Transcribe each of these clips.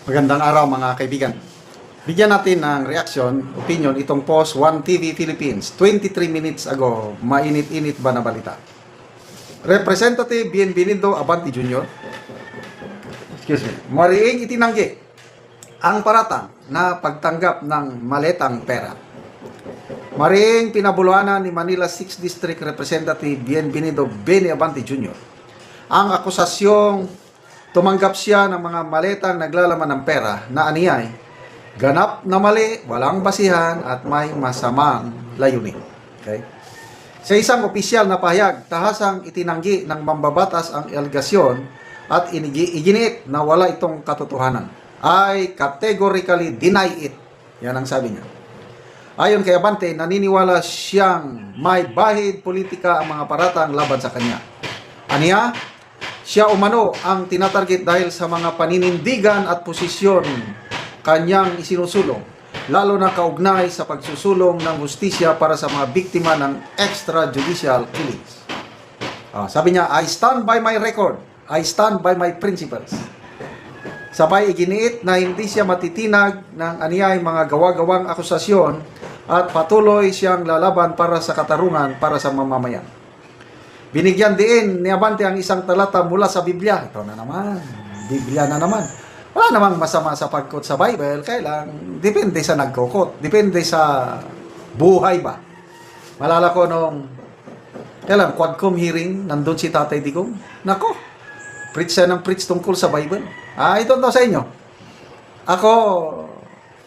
Magandang araw mga kaibigan. Bigyan natin ng reaction, opinion itong post 1 TV Philippines 23 minutes ago. Mainit-init ba na balita? Representative Bienvenido Abante Jr. Mariing itinanggi ang paratang na pagtanggap ng maletang pera. Mariing pinabuluhanan ni Manila 6th District Representative Bienvenido Benny Abante Jr. ang akusasyong tumanggap siya ng mga maletang naglalaman ng pera na aniyay, ganap na mali, walang basihan at may masamang layunin. Okay? Sa isang opisyal na pahayag, tahasang itinanggi ng mambabatas ang alegasyon at iginiit na wala itong katotohanan. I categorically deny it. Yan ang sabi niya. Ayon kay Abante, naniniwala siyang may bahid politika ang mga paratang laban sa kanya. Aniya, siya umano ang tinatarget dahil sa mga paninindigan at posisyon kanyang isinusulong, lalo na kaugnay sa pagsusulong ng hustisya para sa mga biktima ng extrajudicial killings. Sabi niya, I stand by my record. I stand by my principles. Sabay iginiit na hindi siya matitinag ng aniyay mga gawa-gawang akusasyon at patuloy siyang lalaban para sa katarungan para sa mamamayan. Binigyan din ni Abante ang isang talata mula sa Biblia. Ito na naman, Biblia na naman. Wala namang masama sa pagkot sa Bible, kailang depende sa nagkukot, depende sa buhay ba. Malala ko nung kailan, Quadcom hearing, nandun si Tatay Digong. Nako, preach siya ng preach tungkol sa Bible. Ito daw sa inyo. Ako,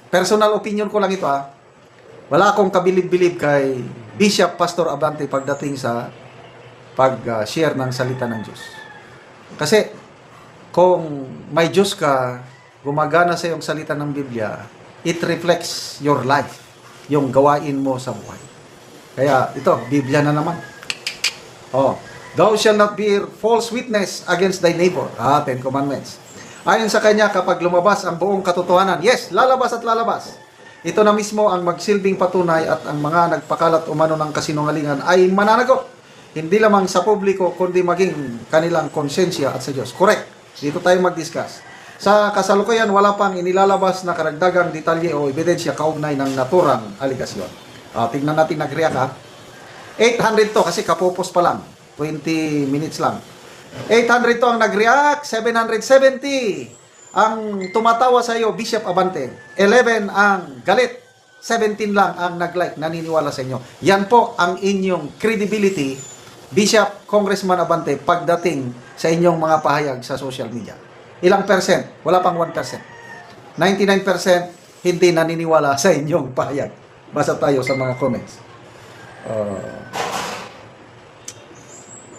personal opinion ko lang ito Wala akong kabilib-bilib kay Bishop Pastor Abante pagdating sa pag-share ng salita ng Diyos. Kasi, kung may Diyos ka, gumagana sa iyong salita ng Biblia, it reflects your life, yung gawain mo sa buhay. Kaya, ito, Biblia na naman. Thou shalt not bear false witness against thy neighbor. 10 Commandments. Ayon sa kanya, kapag lumabas ang buong katotohanan, yes, lalabas at lalabas. Ito na mismo ang magsilbing patunay at ang mga nagpakalat umano ng kasinungalingan ay mananagot. Hindi lamang sa publiko, kundi maging kanilang konsensya at sa Diyos. Correct. Dito tayo mag-discuss. Sa kasalukuyan, wala pang inilalabas na karagdagang detalye o ebidensya kaugnay ng naturang aligasyon. Tingnan natin nag-react 800 to kasi kapopos pa lang. 20 minutes lang. 800 to ang nag-react. 770 ang tumatawa sa iyo, Bishop Abante. 11 ang galit. 17 lang ang nag-like, naniniwala sa inyo. Yan po ang inyong credibility, Bishop Congressman Abante, pagdating sa inyong mga pahayag sa social media. Ilang percent? Wala pang 1%. 99% hindi naniniwala sa inyong pahayag. Basa tayo sa mga comments.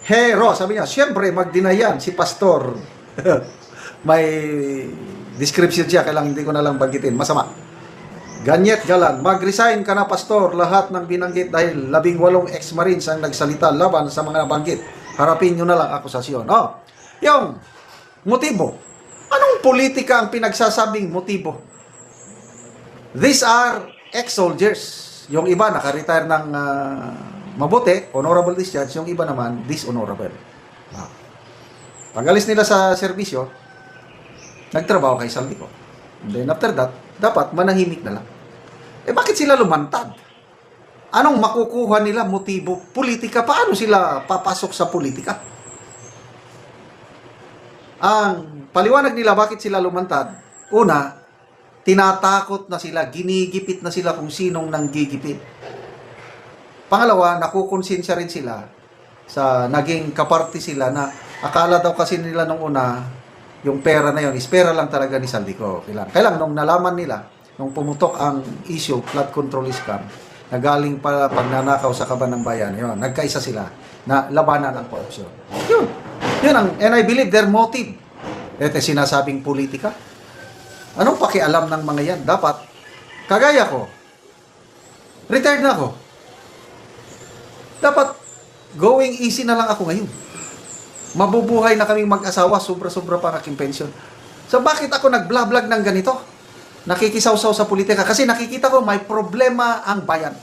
Hero, sabi niya, siyempre magdinayan si Pastor. May description siya, kailang hindi ko na lang banggitin. Masama. Ganyet Galan, mag-resign ka na pastor, lahat ng binanggit dahil 18 ex-marines ang nagsalita laban sa mga nabanggit. Harapin nyo na lang akusasyon. Yung motibo. Anong politika ang pinagsasabing motibo? These are ex-soldiers. Yung iba naka-retire ng mabuti, honorable discharge. Yung iba naman, dishonorable. Pag-alis nila sa serbisyo, nagtrabaho kay Saldico. Then after that, dapat manahimik na lang. Bakit sila lumantad? Anong makukuha nila motibo? Politika. Paano sila papasok sa politika? Ang paliwanag nila bakit sila lumantad, una, tinatakot na sila, ginigipit na sila kung sinong nanggigipit. Pangalawa, nakukonsensya rin sila sa naging kaparti sila na akala daw kasi nila nung una, yung pera na yun, is pera lang talaga ni Saldico. Kailang nung nalaman nila, nung pumutok ang issue, flood control scam, na galing pa pagnanakaw sa kaban ng bayan, yun, nagkaisa sila na labanan ang korupsyon. Yun ang, and I believe their motive. Ito sinasabing politika. Anong pakialam ng mga yan? Dapat, kagaya ko, retired na ako. Dapat, going easy na lang ako ngayon. Mabubuhay na kaming mag-asawa, sobra-sobra pa aking pension. So bakit ako nag-vlog ng ganito? Nakikisaw-saw sa politika kasi nakikita ko may problema ang bayan.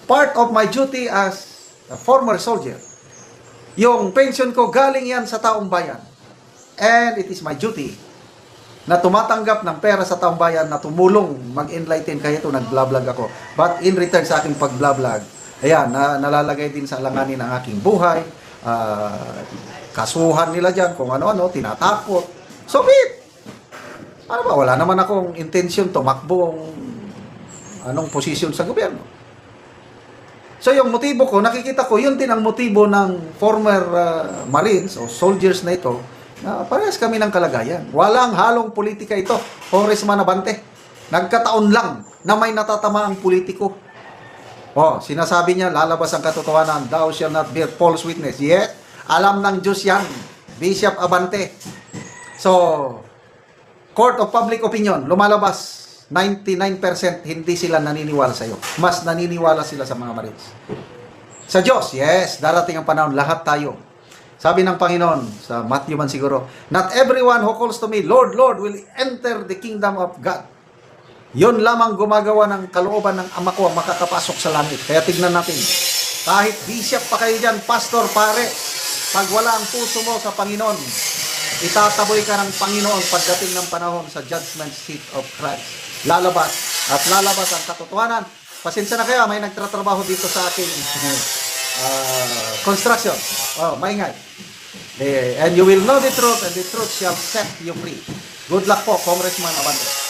Part of my duty as a former soldier, yung pension ko galing yan sa taong bayan. And it is my duty na tumatanggap ng pera sa taong bayan na tumulong mag-enlighten kaya ito nag-vlog ako. But in return sa aking pag-vlog, ayan, nalalagay din sa alanganin ang aking buhay. Kasuhan nila dyan kung ano-ano, tinatakot. So, ano ba, wala naman akong intention tumakbo anong posisyon sa gobyerno. So, yung motibo ko, nakikita ko, yun din ang motibo ng former Marines o soldiers na ito, na parehas kami ng kalagayan. Walang halong politika ito, Congressman Abante. Nagkataon lang na may natatama ang politiko. Sinasabi niya, lalabas ang katotohanan, thou shall not bear false witness. Yes, alam ng Diyos yan, Bishop Abante. So, Court of Public Opinion, lumalabas, 99% hindi sila naniniwala sa iyo. Mas naniniwala sila sa mga Marines. Sa Diyos, yes, darating ang panahon, lahat tayo. Sabi ng Panginoon, sa Matthew man siguro, not everyone who calls to me, Lord, Lord, will enter the kingdom of God. Yon lamang gumagawa ng kalooban ng Ama ko ang makakapasok sa langit. Kaya tignan natin, kahit bishop pa kayo dyan, pastor, pare, pag wala ang puso mo sa Panginoon, itataboy ka ng Panginoon pagdating ng panahon sa judgment seat of Christ. Lalabas at lalabas ang katotohanan. Pasensya na kayo, may nagtatrabaho dito sa aking construction. Maingay. And you will know the truth and the truth shall set you free. Good luck po, Congressman Abante.